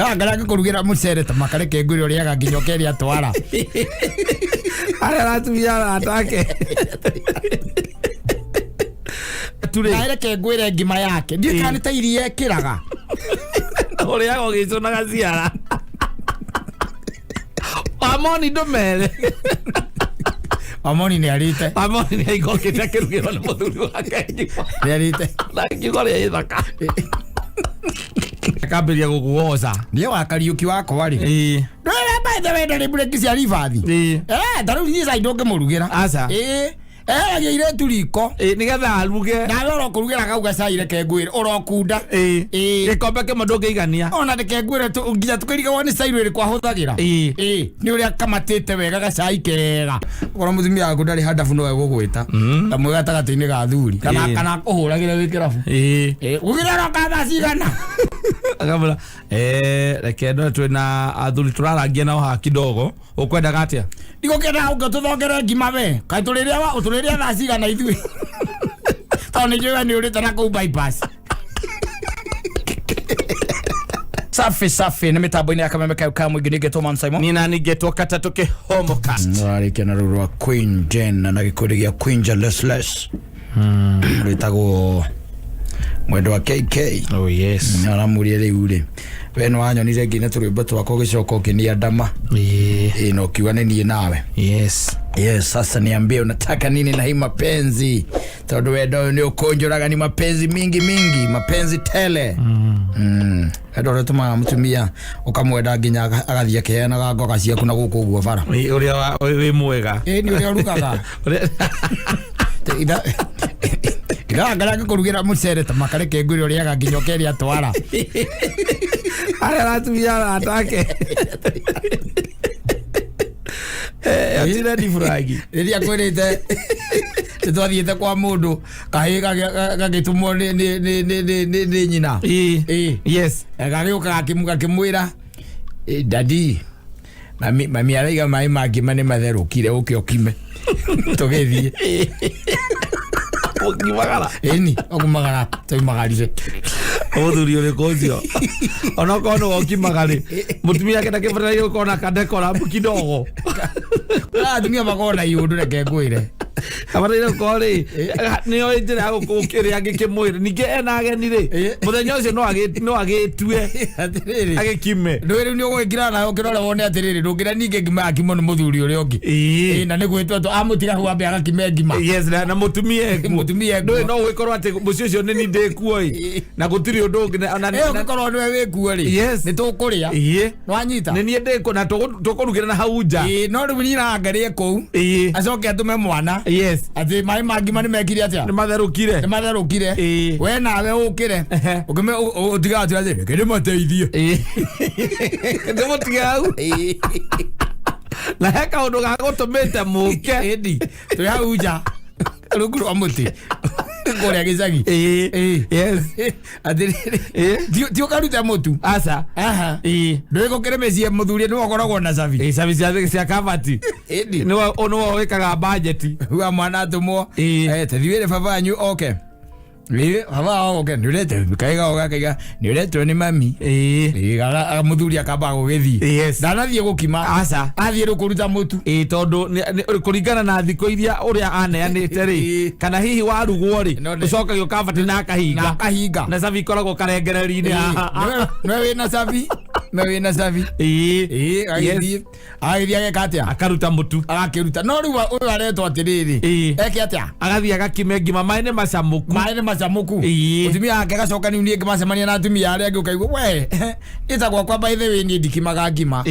ngara kurugira mucere ta makareke ngwire uri aganginyokeria twara ara ratubia atake ture areke ngwire ngima yake ndiye kana ta irie ekiraga uri agogicona gaciara amoni ndomere amoni ni arite amoni ni igokite kirugiro ni muthuri wake ni arite na kigore ithaka kaberia gukuoza ni wa kariuki wako wari ndore by the way ndari break cia rivathi ndaru ni za indo ngemurugira asa agire turiko nigetha aruge na ro kurugira gauga cai reke ngwire urokunda gikombe kimwe ndungigania ona reke ngwire nginya tukiriga woni cai rwiri kwa huthagira ni uria kamatite wega gacai kega ora muthimia yaku ndari hadafu no gugwita amwe gatagati-ini ga thuri kana kuhuragire wikirabu ugira ro katha cigana akamula reke ndo twina athuri turarangia nao ha kidogo ukwenda gatia ndigukenda uga tuthongere ngima we kai tuliria tha cigana ithui toni jiwe ni urite na ku bypass safi ni mitambo-ini ya kameme kauka mwingi nigetwo Man Simon nina nigetwo katatu ke homocast nwarike na rurwa Queen Jen na gikundi gia Queen Jealous ritagwo mwendo wa KK oh yes aramurie riu ri we no anyonire ngine turwimbo twako gicoka ukinia ndama no kiwa ni nie nawe yes sasa niambie unataka nini na hii mapenzi tondu wendo ni ukonjoraga ni mapenzi mingi mapenzi tele ndo tuma mutumia ukamwenda nginya agathia kiheanaga ngoga ciaku na guku guo bara uria wi mwega ni uria rukaga ngara kurugira mucere ta makareke ngwire uri aganginyokeria twara ara ratubia atake atira di fragi iria kwirite twathiite kwa mundu kahiga gagitumwo ni nyina yes gagioka gakimuga kimwira dadi mami araiga mai mangi mane matherukire uke okime tugithie okimagara eni okumagara toimagarire othuri uri kozio ona kono okimagari mutumia kenda kibara yo kona kadekora kidogo dunia magona yundu reke ngwire abaraire kori niyo itire agukukire agikimwire ninge ena agenire muthenya ucio no agitue agikime ndwiri ni ugwikira nayo kirore wone atiriri ndungira ninge ngima akimo ni muthuri uri ungi na nigwitwa to amutiga huambe agakime ngima yes na mutumia ndwe no gwikorwo ati mucio ucio ni ndikuoi na gutiri undu na ugikorwo niwe wikuo ri ni tukuria no anyita ni nie ndiko na tukurugira na hauja no riu ni rangarie ku acoke atume mwana yes ati mai mangi mani mekire atia ni matherukire we nawe ukire ukime utiga atia kende mateithie ndimutiga au na heka undu gagutumite muke edi tu hauja rungu rwa muti kuria gicagi yes tio karuta mutu asa ndwiko kiremecie muthuri ni wakoragwo na cabi cabi cia kabati ni ono wikaga budget wa mwana tumwo tathiwire baba anyu okay baba okay ndurete kaiga ogakaiga ndurete ni mami gara muthuri akamba gugithii ndanathie gukima asa athie rukuruta mutu tondu kuringana na thiko iria uria aneanite ri kana hihi warugwo ri ucokagio kabati na kahinga na cabi koragwo karengereri-ini no wina cabi mewina cabi agithii ageka atia akaruta mutu agakiruta no riu uyu aretwo atiriri eke atia agathii agakime ngima mai ni macamuku mutumia ake gacoka niu nie ngimacemania na atumia aria angi ukaigua we itagwa kwa by the way ni ndikimaga ngima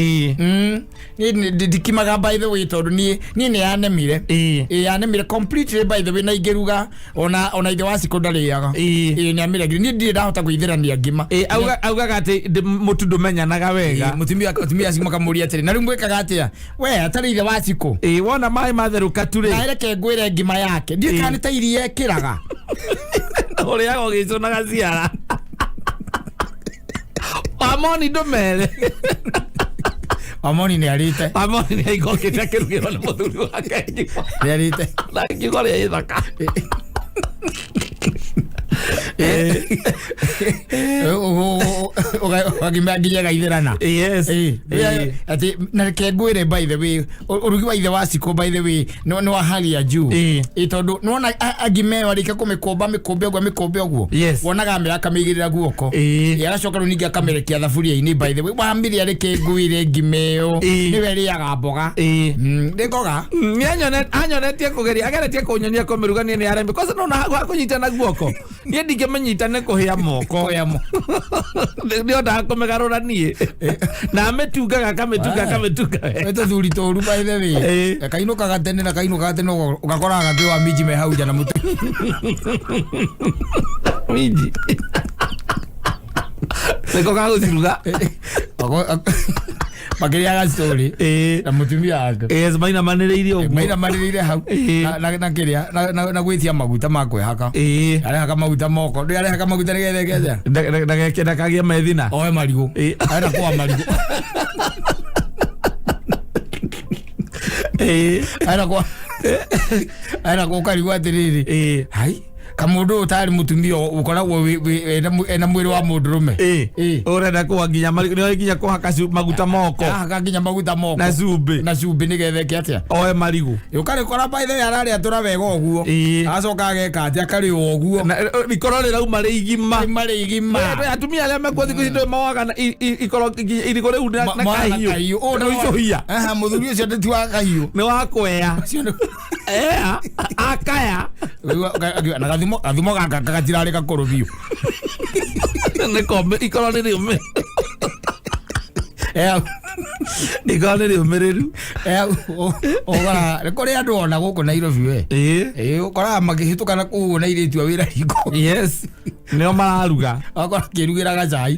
ndikimaga by the way tondu nie ni yanemire yanemire completely by the way na ingiruga ona ithe wa secondary-aga ni amire ni ndire ndahota kuithirania ngima augaga ati mutu ndumenyanaga wega mutumia acimoka muria atiri na riu mwikaga atia we atari ithe wa ciko wona mai matheruka ture na reke ngwire ngima yake ndiye kana ta irie ekiraga uri agogicona gaciara amoni ndomere amoni ni arite amoni ni igokite kirugiro ni muthuri wake ni arite na kigore ithaka Ogagimaginya gaitherana. Yes. Ati na kengwire by the way. Urugi wa ithe waciko by the way. No hali ya juu. Tondu nona agime warika kumikomba mikombe ogwo. Wonaga me akamigirira guoko. Yaracoka runingi akamerekia thaburia-ini by the way. Wambire ari kengwire ngimeo. Niwe riaga mboga. Ndikoga. Anyonetie kugeria ageretie kunyonia komirugania ni arembe. Kosa nona hakunyitana guoko. Ye ndingemenyitane kuhia moko. Ndio ndakomegarura nie. Na ametungaga kametunga. Eto thuri toru by the way. Kainuka gatene ugakora gakiwa miji me hauja na mutu. Miji. Seko gaguciruga. Makiria story na mutumia wake maina maniriire hau na kiria na gwitia maguta makwe haka haka maguta moko ndio haka maguta nigethe ndagekenda kagia methina oe marigu ara kwa marigu ara kwa karigu atiriri hai kamundu utari mutumia ukoragwo ena mwiri wa mundurume urenda kwa nginya nginya kuhaka maguta moko haka nginya maguta moko na cumbi nigethe kiatia oe marigu ukari kora by the arari atura wega oguo acoka ageka atia kari oguo ikoro rirauma ri igima atumia aria mekwo thiku ici ndio mawaga ikoro iriko riu na kahiu no icohia muthuri ucio ndi wa kahiu ni wa kwea akaya na gathimo gaka gatirari gakoro biu ne kombe ikoro ni riume ikoro ni riumereru ogora kuri andu ona guku Nairobi we ukora magihituka na kugu na iritu wira riko nio mararuga akora kirugira gacai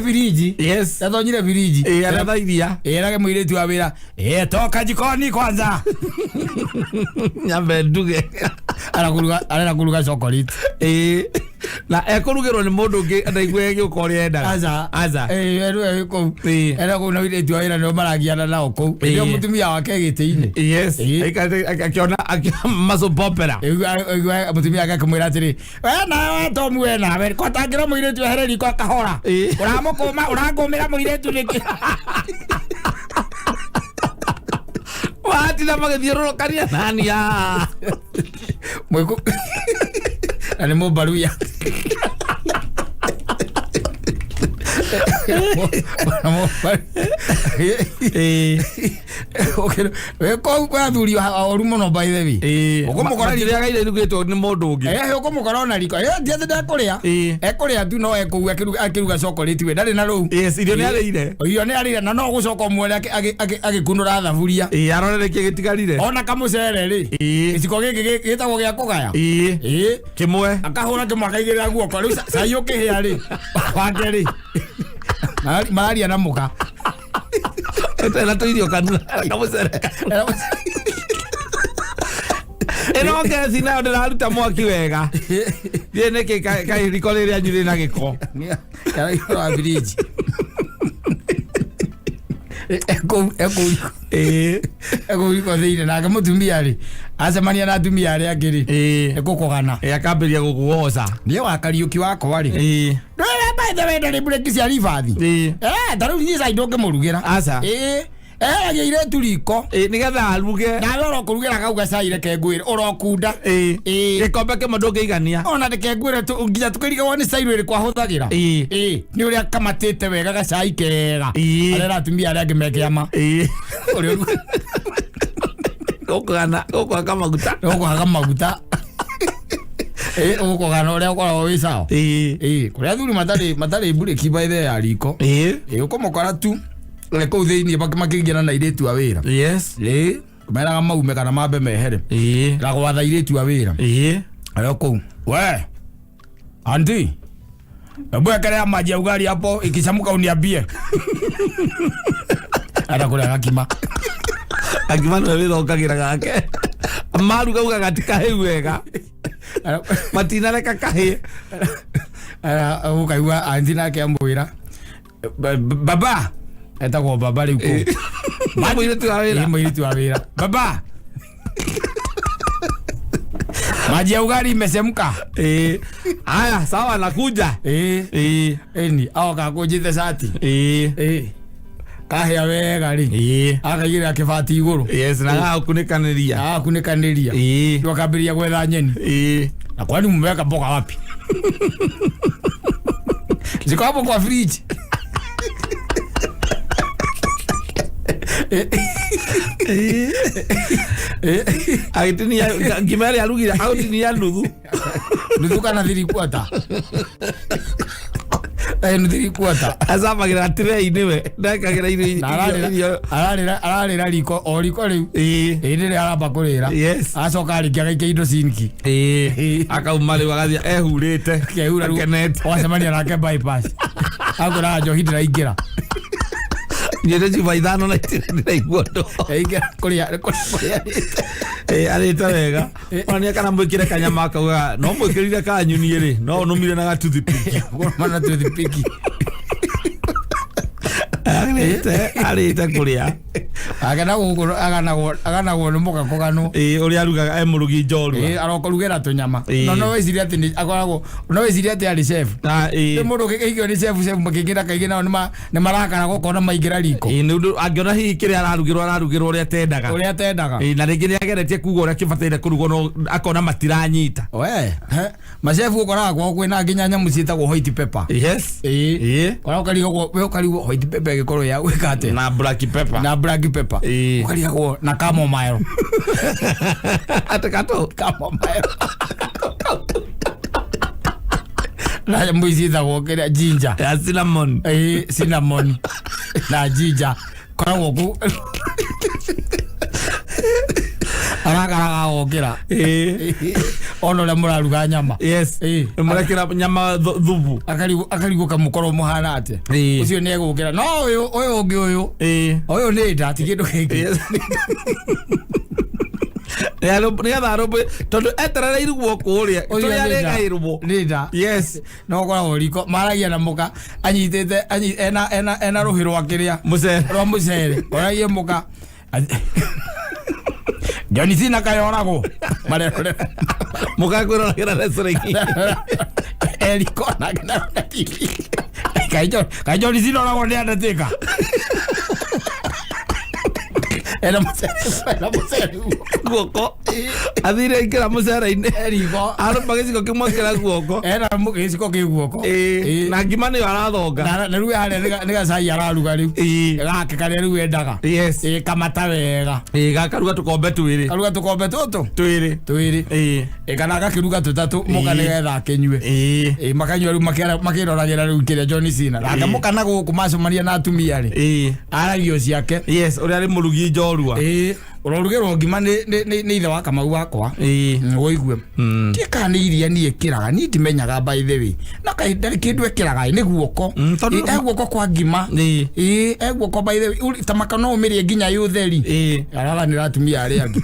firiji athonyire firiji athairia erage muiritu wa wira toka jikoni kwanza nyambe nduge ara kuruga chocolate na ekurugirwo ni mundu ungi ndaigwe giukori enda aza era ko na iritu wa wira nio maragiana nao kou ndio mutumia wake giti-ini akiona maso popera mutumia wake kumwira atiri na tomu we nawe kotangira muiritu hereri kwa kahora uramukuma urangumira muiritu niki wati na magithiururu karia nani ya mwiku ani mubaruya kwa thuri oru muno by the way ukumukora riria gaire rugitwo ni mundu ungi ukumukora na riko ndiathe ndakuria ekuria tu no akiruga chocolate we ndari na ru irio ni arire na no gucoka mwere agikunura thaburia arorerekie gitigarire ona kamucere ri giciko giki gitagwo gia kugaya kimwe akahura kimwe akaigirira guoko riu sai ukihia ri wake ri Maria na muka etela toidio kanuna kamucere eno ngezi na ndiraruta mwaki wega thie niki kai riko riria nyuri na giko kana iko abiriji eko thiine nake mutumia ri acemania na atumia aria angiri ekukugana akambiria gukugoca nie wakariuki wakwa ri ndwira by the way ndari break cia rivathi tariu nyisa indonge murugira aca agiire turiko nigetha aruge nawe urokurugira kau gacaire kengwire urokunda gikombe kimwe ndungigania ona ndikengwire nginya tukiriga ni cairo iri kwahuthagira ni uria kamatite wega gacai kega arera atumia aria ngimekiama uri ukugana maguta ukugana uria ukoragwo wi sawa kuria thuri matari bureki by the ya riko ukumukora tu kou thiini makiingina na iritu a wira kumeraga maume kana mambe mehere gagwatha iritu a wira ayo kou we anti ebwekerea maji ya ugali hapo ikichamuka uniambie ara kuria gakima no wira ukagira gake maru gauga gatika he wega matina reka kahe ara ukaigua anti nake amwira baba etagwo baba riu ko muiritu wa wira baba Maji ya ugali imesemka. Haya sawa nakuja. Eni au kakujite sati. Kahia wega ri. Akagira akifati iguru. Yes na kunikaniria. Kunikaniria. Ndio kabiria gwetha nyeni. Na kwani mmeweka mboga wapi? Ziko hapo kwa fridge. Aitini ya gimari alugira autini ya nuthu. Nuthu kana thiri kwata. Nuthu kwata. Azama gira tire iniwe. Ndaka gira ine. Ararira riko oriko ri. Inde araba kurira. Yes. Acoka ari kiaga indo sinki. Akaumali wagathia ehurite. Kehura Kenneth. Wacemania nake bypass. Agora njohi ndiraingira. Nyere jiva ithano na itira iguondo. Kuria. Arita wega. Ona kana mwikire kanyama kauga no mwikirire kanyuni ri no numire na gatuthipiki. Mana tuthipiki. Arita kuria. Agana go muka kogano. Uri arugaga emurugi njorua. Arokorugera tunyama. No weciria ati ni akoragwo no weciria ati ari chef. Ni mundu kigio ni chef makigira kaige nao ni marakana gukona maingira riko. Ni angiona hihi kire ararugirwo uria tendaga. Uria tendaga. Na ringi ni ageretie kuga uria kibataire kurugwo no akona matiranyita. We machefu ukoraga kwa kwina nginya nyamu ciitagwo white pepper. Yes. Ukarigo white pepper gikorwo ya wikate na black pepper. Ukarigo na chamomile. Atakato chamomile. Na mbuzi itagwo kiria ginger. Ya cinnamon. Cinnamon. Na ginger. Koragwo ku Arakaraga okira. Ono le muraruga nyama. Yes. Murakira nyama thubu. Akarigo kamukoro muhana ate. Ucio ne gukira. No oyo ungi uyu. Oyo ne ndati kindu kingi. Nigetha robe tondu eterereiru guoko uria tuyaregairwo nida. Yes. No koragwo riko maragia na muka anyitete ena ruhi rwa kiria mucere oragie muka Johnny Cena kayorago marerore mukakwira gira resureki Eriko na TV Johnny Cena orago ni andateka era mucere guoko athire ikira mucere-ini Eriko magiciko kimwe kira guoko era mugiciko ki guoko na ngima ni arathonga na riu hare ni gacai araruga riu gake kare riu endaga kamata wega gakaruga tukombe twiri karuga tukombe tutu twiri kana gakiruga tutatu muka ni getha kenywe makanywa riu makiroragira riu kiria Johnny Cena raka muka na guku macemania na atumia ri aragio ciake yes uri ari murugi njorua urorugirwo ngima ni ithe wa Kamau wakwa woigue tika ni iria ni ikiraga ni ndimenyaga by the way na kahinda kindu ikiraga ni guoko guoko kwa ngima guoko by the way tamaka no umirie nginya yutheri araga ni ratumia ari angi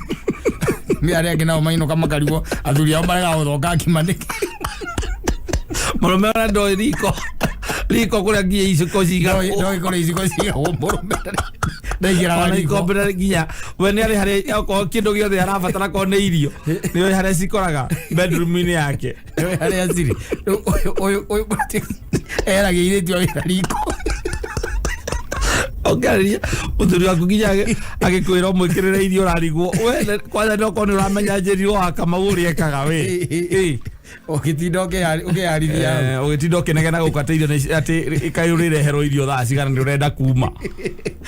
mi ari angi nao maino kama karigo athuri ao marega guthonga ngima ni murume ora ndo riko kuria ngia iciko ciga no ikore iciko ciga murume ndaigira ikombe nginya we ni ari hari oko kindu giothe arabatara ko ni irio ni we hari cikoraga bedroom-ini yake we hari aciri oyo era giiritio riko ongaria uthuri waku nginya agikwira mwikirire irio rarigwo we kwanza ndoko ni uramenya njeri wa Kamau uri ekaga we ukiarithia ugitinda ukinegena gukata irio ati ikayurire hero irio thaa cigana ni urenda kuma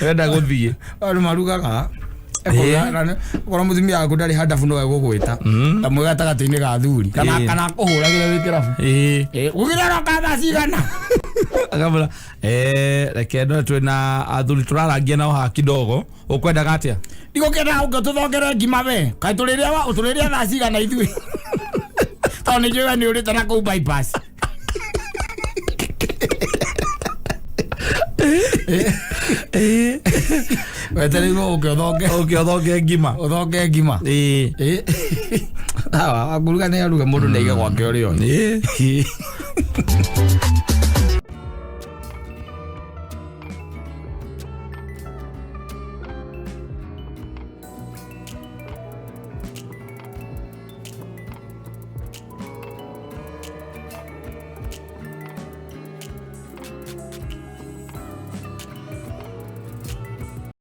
urenda guthie anu marugaga korwo mutumia waku ndari handabu no egugwita kamwe gatagati-ini ga thuri kana kuhuragira wi kirabu gugirero ka thaa cigana akamwira reke ndo twina athuri turarangia nao ha kidogo ukwendaga atia ndigukenda ungetuthongere ngima we kai uturiria thaa cigana ithui toni njũĩ nĩ ũrĩte na kũu bypass wetereirwo ũkĩothonge ngima ũthonge ngima akuruga nĩ aruga mũndũ nĩ aige gwake ũrĩ